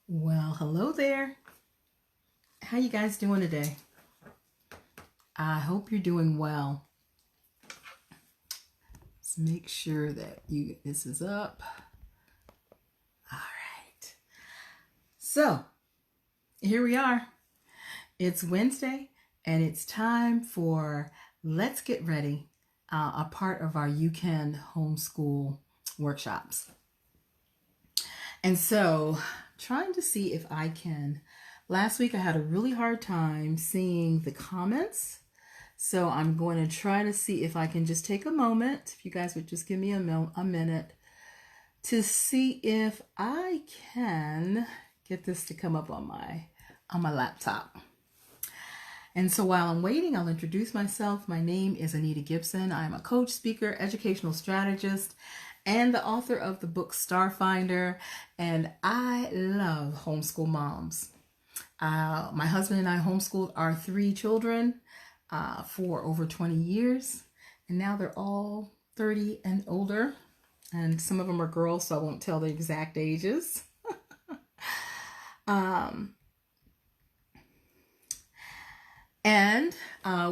Well, hello there. How you guys doing today? I hope you're doing well. Let's make sure that this is up. All right. So, here we are. It's Wednesday and it's time for Let's Get Ready, a part of our You Can Homeschool workshops. And so, trying to see if I can. Last week I had a really hard time seeing the comments. So I'm going to try to see if I can just take a moment. If you guys would just give me a minute to see if I can get this to come up on my laptop. And so while I'm waiting, I'll introduce myself. My name is Anita Gibson. I'm a coach, speaker, educational strategist, and the author of the book Starfinder, and I love homeschool moms. My husband and I homeschooled our 3 children for over 20 years, and now they're all 30 and older, and some of them are girls, so I won't tell the exact ages. And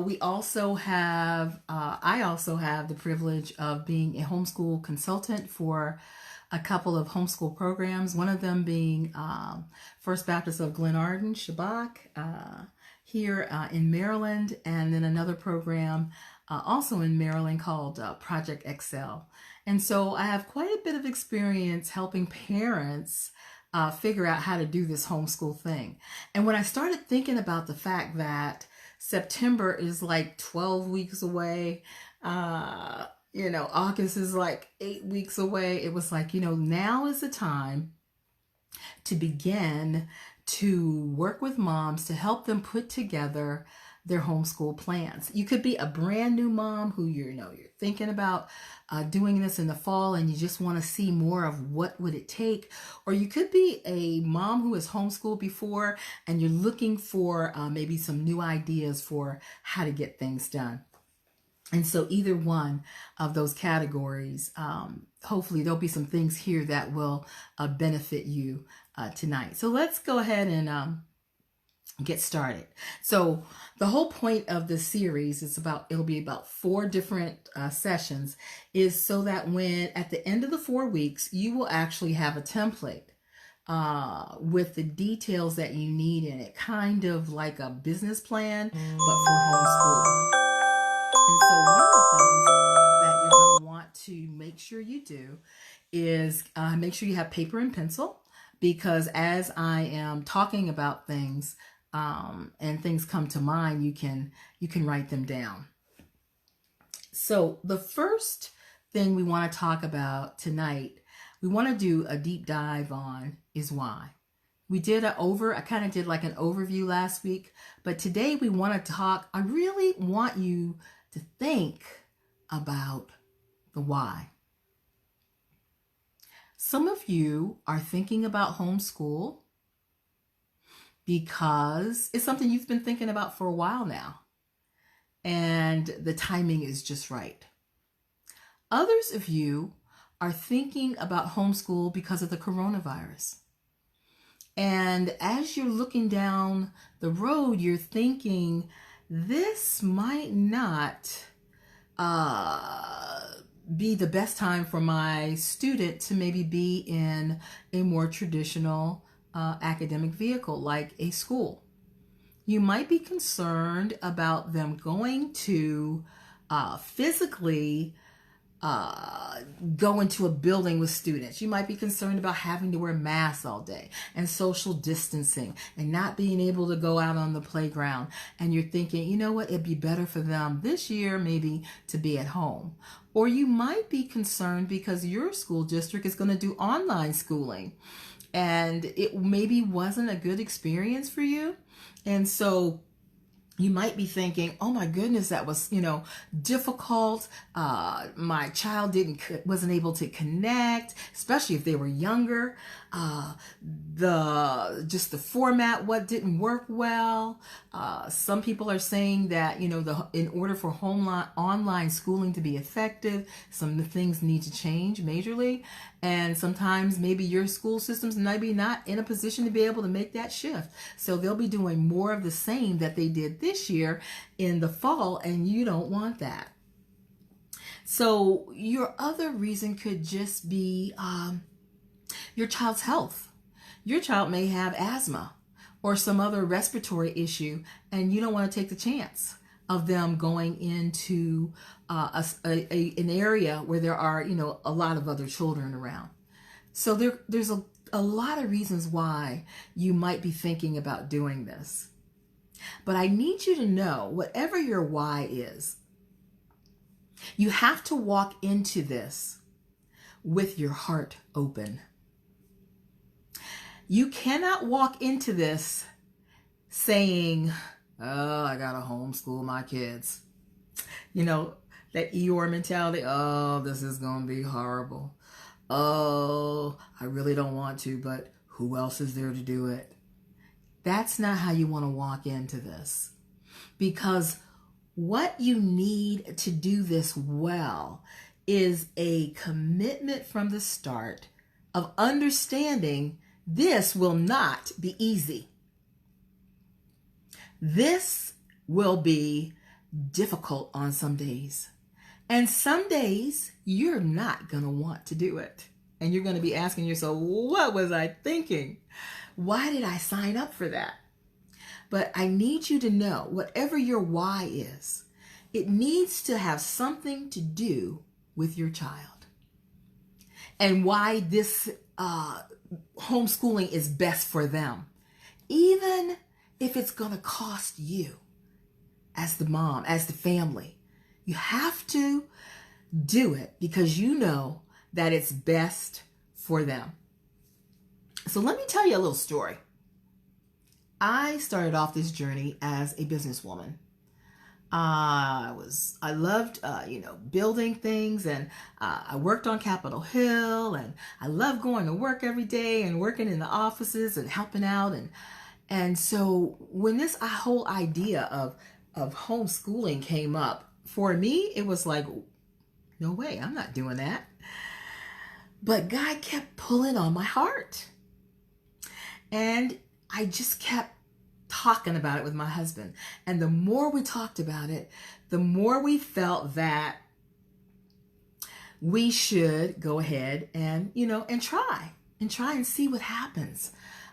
we also have, I also have the privilege of being a homeschool consultant for a couple of homeschool programs, one of them being First Baptist of Glenarden, Shabak, here in Maryland, and then another program also in Maryland called Project Excel. And so I have quite a bit of experience helping parents figure out how to do this homeschool thing. And when I started thinking about the fact that September is like 12 weeks away, August is like 8 weeks away, it was like, now is the time to begin to work with moms to help them put together their homeschool plans. You could be a brand new mom who you're thinking about doing this in the fall and you just want to see more of what would it take. Or you could be a mom who has homeschooled before and you're looking for maybe some new ideas for how to get things done. And so either one of those categories, hopefully there'll be some things here that will benefit you tonight. So let's go ahead and get started. So the whole point of this series is it'll be about 4 different sessions, is so that when at the end of the 4 weeks, you will actually have a template with the details that you need in it, kind of like a business plan, but for homeschool. And so one of the things that you're going to want to make sure you do is make sure you have paper and pencil, because as I am talking about things and things come to mind, you can write them down. So the first thing we want to talk about tonight, we want to do a deep dive on, is why. We did I kind of did like an overview last week, but today we want to talk, I really want you to think about the why. Some of you are thinking about homeschool because it's something you've been thinking about for a while now, and the timing is just right. Others of you are thinking about homeschool because of the coronavirus. And as you're looking down the road, you're thinking, this might not be the best time for my student to maybe be in a more traditional academic vehicle like a school. You might be concerned about them going to physically go into a building with students. You might be concerned about having to wear masks all day and social distancing and not being able to go out on the playground. And you're thinking, you know what, it'd be better for them this year maybe to be at home. Or you might be concerned because your school district is going to do online schooling and it maybe wasn't a good experience for you. And so you might be thinking, oh my goodness, that was, difficult. My child wasn't able to connect, especially if they were younger. Just the format, what didn't work well. Some people are saying that, in order for online schooling to be effective, some of the things need to change majorly. And sometimes maybe your school systems maybe not in a position to be able to make that shift. So they'll be doing more of the same that they did this year in the fall, and you don't want that. So your other reason could just be your child's health. Your child may have asthma or some other respiratory issue, and you don't want to take the chance of them going into an area where there are, a lot of other children around. So there's a lot of reasons why you might be thinking about doing this. But I need you to know, whatever your why is, you have to walk into this with your heart open. You cannot walk into this saying, oh, I gotta homeschool my kids. That Eeyore mentality, oh, this is gonna be horrible. Oh, I really don't want to, but who else is there to do it? That's not how you want to walk into this. Because what you need to do this well is a commitment from the start of understanding this will not be easy. This will be difficult on some days. And some days you're not going to want to do it. And you're going to be asking yourself, what was I thinking? Why did I sign up for that? But I need you to know, whatever your why is, it needs to have something to do with your child. And why this homeschooling is best for them. Even if it's going to cost you as the mom, as the family. You have to do it because you know that it's best for them. So let me tell you a little story. I started off this journey as a businesswoman. I loved, building things, and I worked on Capitol Hill, and I loved going to work every day and working in the offices and helping out. And so when this whole idea of homeschooling came up, for me, it was like, no way, I'm not doing that. But God kept pulling on my heart. And I just kept talking about it with my husband. And the more we talked about it, the more we felt that we should go ahead and try and see what happens.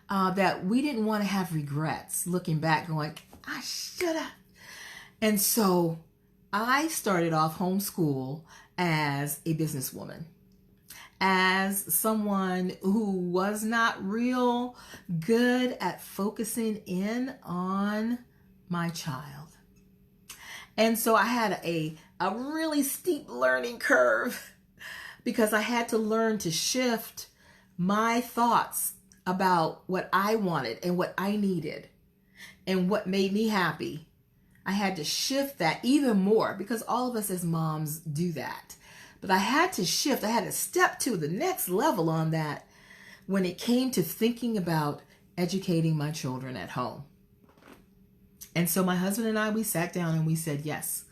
That we didn't want to have regrets looking back going, I should have. And so I started off homeschool as a businesswoman, as someone who was not real good at focusing in on my child. And so I had a really steep learning curve because I had to learn to shift my thoughts about what I wanted and what I needed and what made me happy. I had to shift that even more because all of us as moms do that. But I had to shift. I had to step to the next level on that when it came to thinking about educating my children at home. And so my husband and I, we sat down and we said, yes,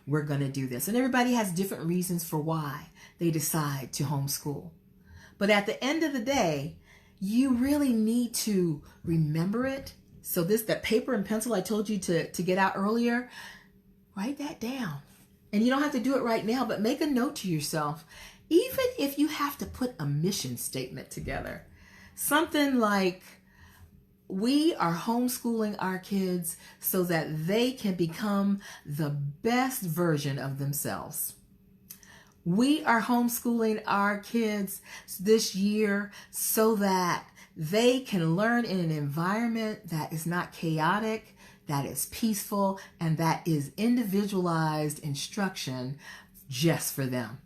we're going to do this. And everybody has different reasons for why they decide to homeschool. But at the end of the day, you really need to remember it. So that paper and pencil I told you to get out earlier, write that down. And you don't have to do it right now, but make a note to yourself. Even if you have to put a mission statement together, something like, we are homeschooling our kids so that they can become the best version of themselves. We are homeschooling our kids this year so that they can learn in an environment that is not chaotic, that is peaceful, and that is individualized instruction just for them.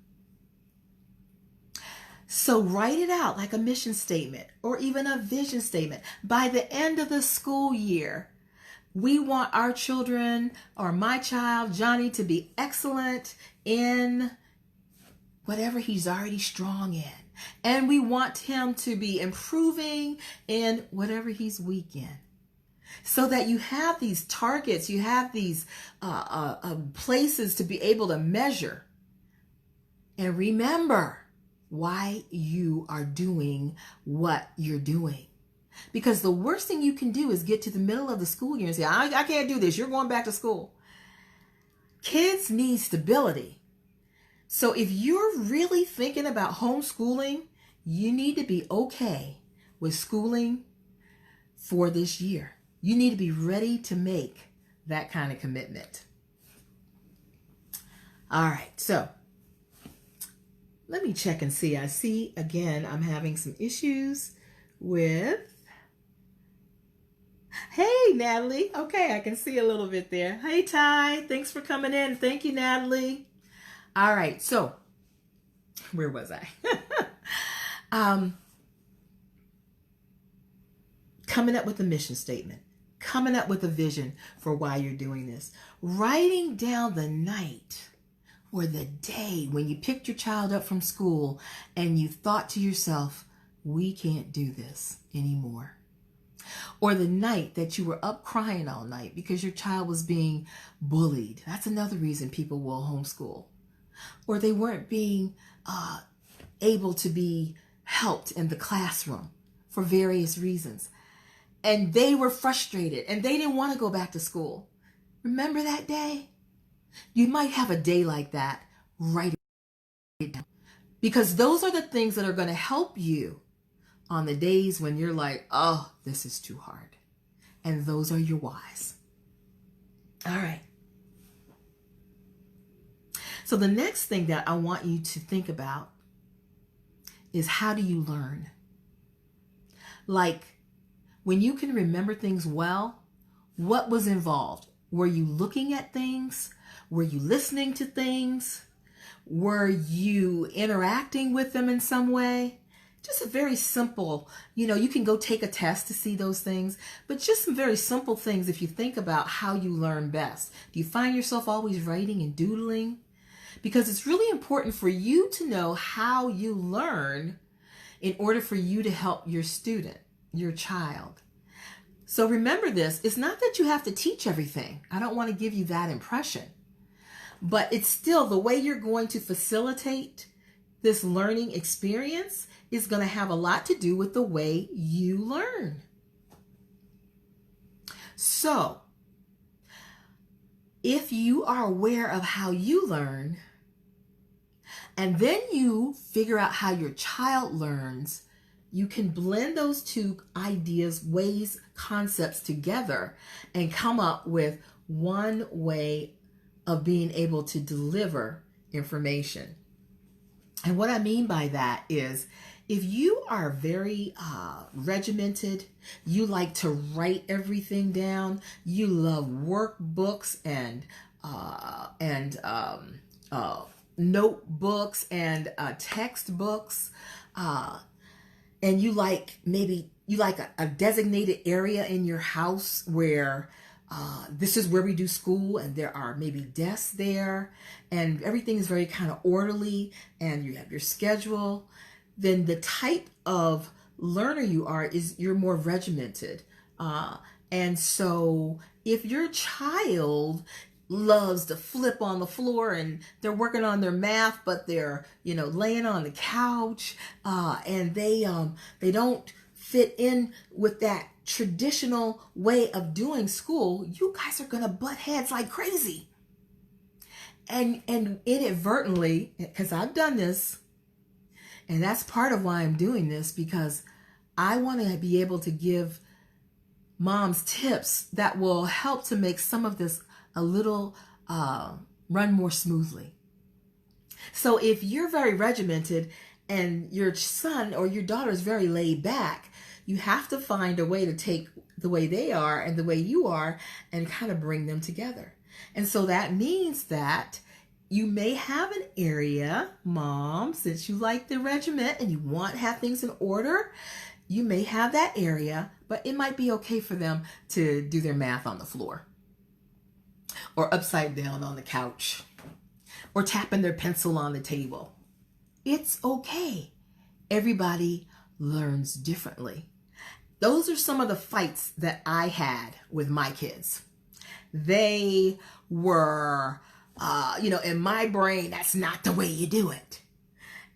So write it out like a mission statement or even a vision statement. By the end of the school year, we want our children or my child, Johnny, to be excellent in whatever he's already strong in. And we want him to be improving in whatever he's weak in. So that you have these targets, you have these places to be able to measure. And remember why you are doing what you're doing. Because the worst thing you can do is get to the middle of the school year and say, I can't do this. You're going back to school. Kids need stability. So if you're really thinking about homeschooling, you need to be okay with schooling for this year. You need to be ready to make that kind of commitment. All right, so let me check and see. I see, again, I'm having some issues with... Hey, Natalie. Okay, I can see a little bit there. Hey, Ty. Thanks for coming in. Thank you, Natalie. All right, so where was I? Coming up with a mission statement. Coming up with a vision for why you're doing this. Writing down the night or the day when you picked your child up from school and you thought to yourself, we can't do this anymore. Or the night that you were up crying all night because your child was being bullied. That's another reason people will homeschool. Or they weren't being able to be helped in the classroom for various reasons. And they were frustrated and they didn't want to go back to school. Remember that day? You might have a day like that. Write it down. Because those are the things that are going to help you on the days when you're like, oh, this is too hard. And those are your whys. All right. So the next thing that I want you to think about is, how do you learn? Like, when you can remember things well, what was involved? Were you looking at things? Were you listening to things? Were you interacting with them in some way? Just a very simple, you can go take a test to see those things, but just some very simple things if you think about how you learn best. Do you find yourself always writing and doodling? Because it's really important for you to know how you learn in order for you to help your student, your child. So remember this, it's not that you have to teach everything. I don't want to give you that impression. But it's still the way you're going to facilitate this learning experience is going to have a lot to do with the way you learn. So, if you are aware of how you learn, and then you figure out how your child learns, you can blend those two ideas, ways, concepts together and come up with one way of being able to deliver information. And what I mean by that is, if you are very regimented, you like to write everything down, you love workbooks and notebooks and textbooks, and you like a designated area in your house where this is where we do school, and there are maybe desks there, and everything is very kind of orderly, and you have your schedule, then the type of learner you are is you're more regimented. And so if your child loves to flip on the floor and they're working on their math, but they're, laying on the couch, and they don't fit in with that traditional way of doing school, you guys are going to butt heads like crazy. And inadvertently, because I've done this, and that's part of why I'm doing this, because I want to be able to give moms tips that will help to make some of this a little run more smoothly. So if you're very regimented and your son or your daughter is very laid back, you have to find a way to take the way they are and the way you are and kind of bring them together. And so that means that you may have an area, mom, since you like the regiment and you want to have things in order, you may have that area, but it might be okay for them to do their math on the floor, or upside down on the couch, or tapping their pencil on the table. It's okay. Everybody learns differently. Those are some of the fights that I had with my kids. They were, in my brain, that's not the way you do it.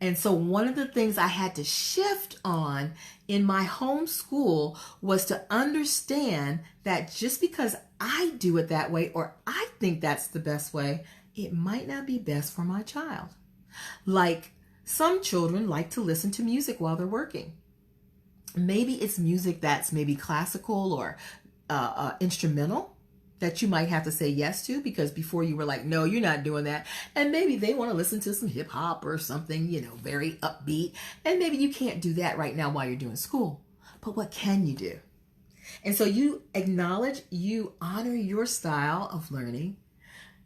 And so one of the things I had to shift on in my homeschool was to understand that just because I do it that way, or I think that's the best way, it might not be best for my child. Like some children like to listen to music while they're working. Maybe it's music that's maybe classical or instrumental that you might have to say yes to, because before you were like, no, you're not doing that. And maybe they want to listen to some hip hop or something, very upbeat. And maybe you can't do that right now while you're doing school. But what can you do? And so you acknowledge, you honor your style of learning,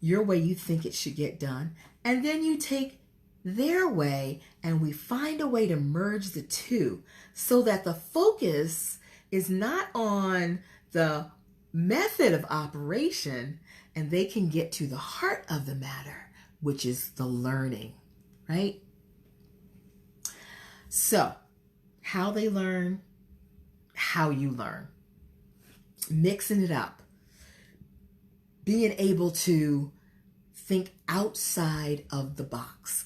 your way you think it should get done. And then you take their way and we find a way to merge the two so that the focus is not on the method of operation, and they can get to the heart of the matter, which is the learning, right? So, how they learn, how you learn, mixing it up, being able to think outside of the box.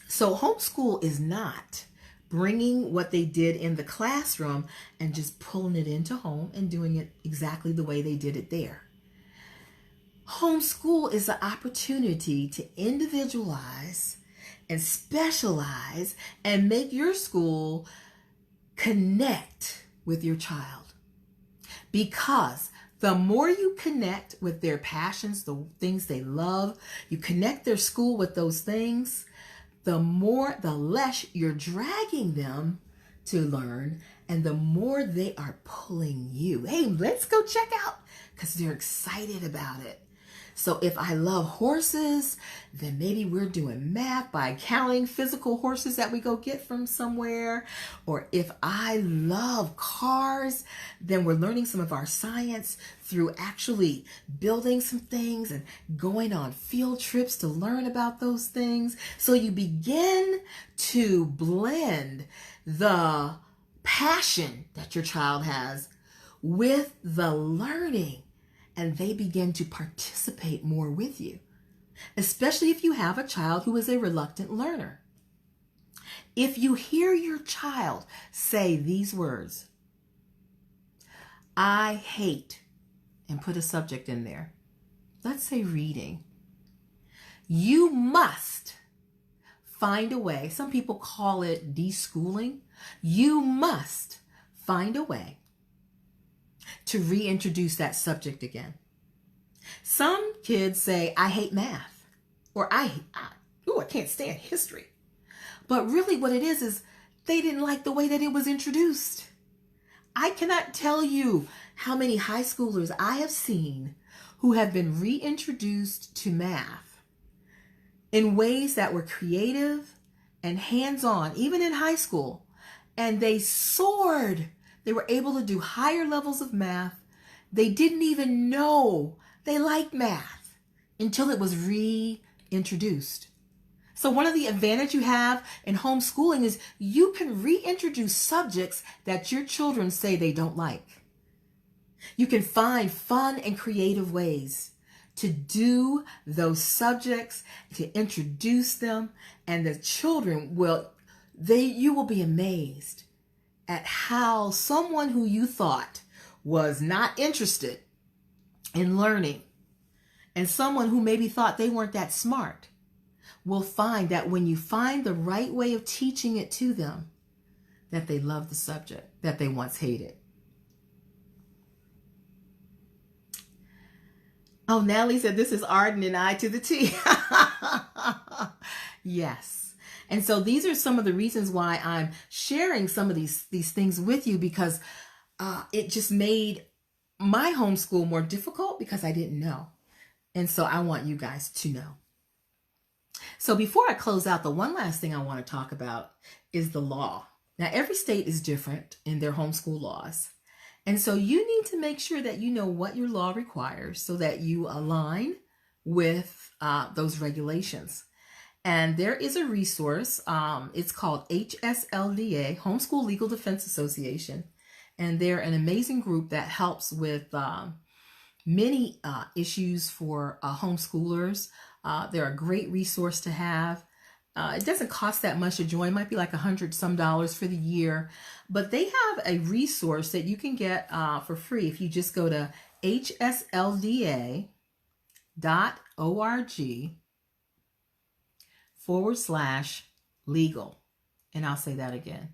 So, homeschool is not bringing what they did in the classroom and just pulling it into home and doing it exactly the way they did it there. Homeschool is the opportunity to individualize and specialize and make your school connect with your child. Because the more you connect with their passions, the things they love, you connect their school with those things, the less you're dragging them to learn, and the more they are pulling you. Hey, let's go check out, because they're excited about it. So if I love horses, then maybe we're doing math by counting physical horses that we go get from somewhere. Or if I love cars, then we're learning some of our science through actually building some things and going on field trips to learn about those things. So you begin to blend the passion that your child has with the learning, and they begin to participate more with you, especially if you have a child who is a reluctant learner. If you hear your child say these words, I hate, and put a subject in there, let's say reading, you must find a way. Some people call it deschooling. You must find a way to reintroduce that subject again. Some kids say, I hate math, or I can't stand history. But really what it is they didn't like the way that it was introduced. I cannot tell you how many high schoolers I have seen who have been reintroduced to math in ways that were creative and hands-on, even in high school, and they soared. They were able to do higher levels of math. They didn't even know they liked math until it was reintroduced. So one of the advantages you have in homeschooling is you can reintroduce subjects that your children say they don't like. You can find fun and creative ways to do those subjects, to introduce them, and the children you will be amazed at how someone who you thought was not interested in learning, and someone who maybe thought they weren't that smart, will find that when you find the right way of teaching it to them, that they love the subject that they once hated. Oh, Natalie said, this is Arden and I to the T. Yes. And so these are some of the reasons why I'm sharing some of these things with you, because it just made my homeschool more difficult because I didn't know. And so I want you guys to know. So before I close out, the one last thing I want to talk about is the law. Now, every state is different in their homeschool laws. And so you need to make sure that you know what your law requires so that you align with those regulations. And there is a resource. It's called HSLDA, Homeschool Legal Defense Association. And they're an amazing group that helps with many issues for homeschoolers. They're a great resource to have. It doesn't cost that much to join. It might be like $100 some for the year. But they have a resource that you can get for free if you just go to hslda.org/legal. And I'll say that again.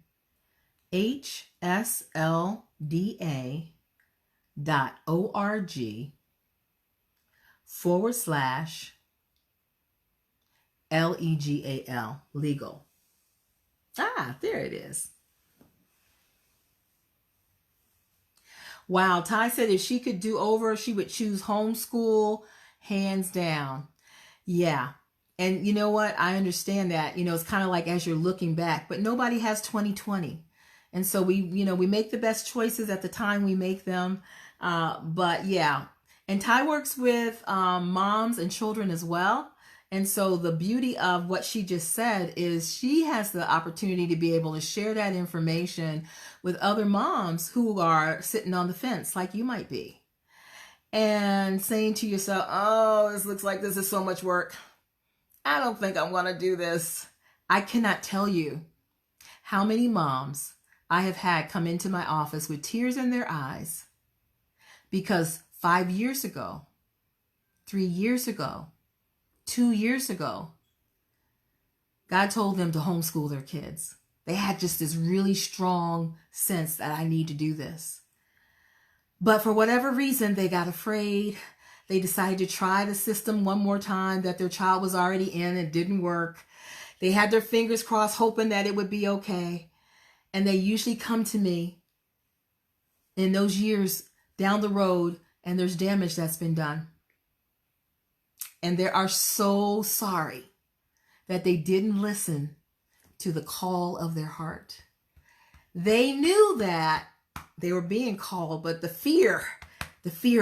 hslda.org/legal, legal. There it is. Wow, Ty said if she could do over, she would choose homeschool, hands down. Yeah. And you know what? I understand that. It's kind of like as you're looking back, but nobody has 2020. And so we make the best choices at the time we make them. But yeah. And Ty works with moms and children as well. And so the beauty of what she just said is she has the opportunity to be able to share that information with other moms who are sitting on the fence like you might be. And saying to yourself, oh, this looks like this is so much work. I don't think I'm going to do this. I cannot tell you how many moms I have had come into my office with tears in their eyes because 5 years ago, 3 years ago, 2 years ago, God told them to homeschool their kids. They had just this really strong sense that I need to do this. But for whatever reason, they got afraid. They decided to try the system one more time that their child was already in. It didn't work. They had their fingers crossed, hoping that it would be okay. And they usually come to me in those years down the road, and there's damage that's been done. And they are so sorry that they didn't listen to the call of their heart. They knew that they were being called, but the fear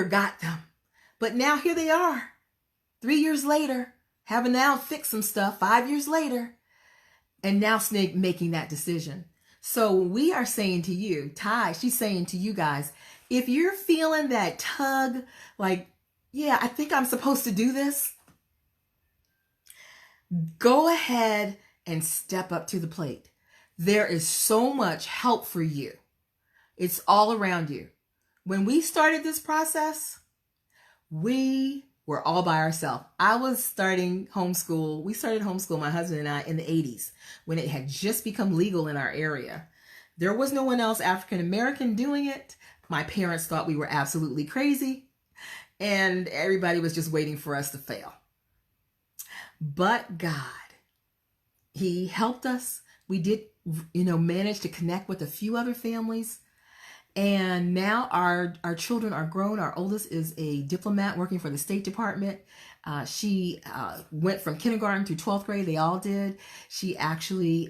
got them. But now here they are, 3 years later, having now fixed some stuff, 5 years later, and now making that decision. So we are saying to you, Ty, she's saying to you guys, if you're feeling that tug, like, yeah, I think I'm supposed to do this, go ahead and step up to the plate. There is so much help for you. It's all around you. When we started this process, we were all by ourselves. I was starting homeschool. We started homeschool, my husband and I, in the 80s when it had just become legal in our area. There was no one else African American doing it. My parents thought we were absolutely crazy, and everybody was just waiting for us to fail. But God, He helped us. We did, manage to connect with a few other families. And now our children are grown. Our oldest is a diplomat working for the State Department. She went from kindergarten through 12th grade. They all did. She actually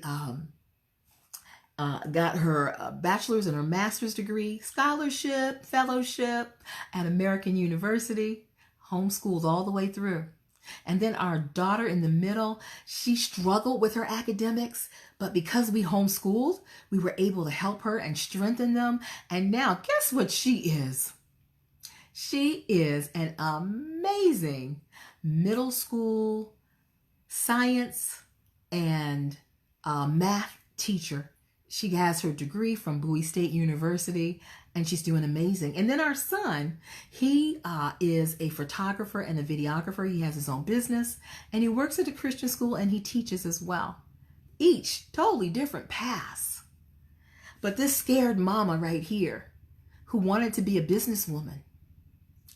got her bachelor's and her master's degree, scholarship, fellowship at American University, homeschooled all the way through. And then our daughter in the middle, she struggled with her academics, but because we homeschooled, we were able to help her and strengthen them. And now, guess what she is? She is an amazing middle school science and math teacher. She has her degree from Bowie State University, and she's doing amazing. And then our son, he is a photographer and a videographer. He has his own business, and he works at a Christian school, and he teaches as well. Each totally different paths. But this scared mama right here, who wanted to be a businesswoman,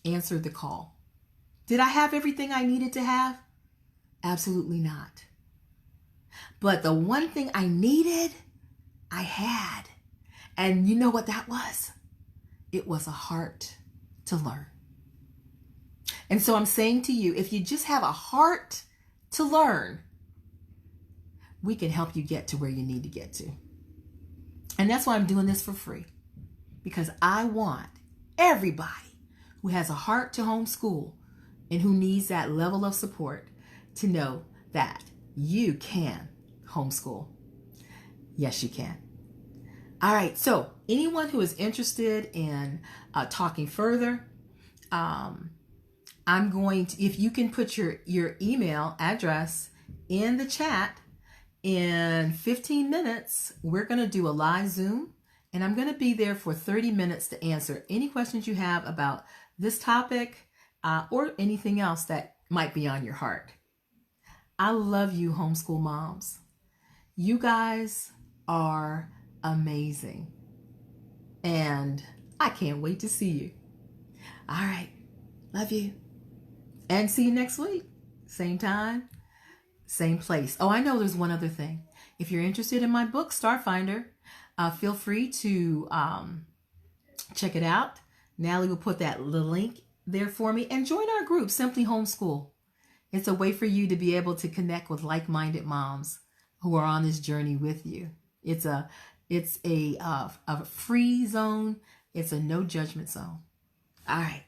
answered the call. Did I have everything I needed to have? Absolutely not. But the one thing I needed, I had. And you know what that was? It was a heart to learn. And so I'm saying to you, if you just have a heart to learn, we can help you get to where you need to get to. And that's why I'm doing this for free. Because I want everybody who has a heart to homeschool and who needs that level of support to know that you can homeschool. Yes, you can. All right, so anyone who is interested in talking further, I'm going to, if you can put your email address in the chat, in 15 minutes, we're going to do a live Zoom, and I'm going to be there for 30 minutes to answer any questions you have about this topic or anything else that might be on your heart. I love you, homeschool moms. You guys are amazing, and I can't wait to see you. All right, love you, and see you next week. Same time, same place. Oh, I know there's one other thing. If you're interested in my book, Starfinder, feel free to check it out. Natalie will put that little link there for me, and join our group, Simply Homeschool. It's a way for you to be able to connect with like-minded moms who are on this journey with you. It's a free zone. It's a no judgment zone. All right.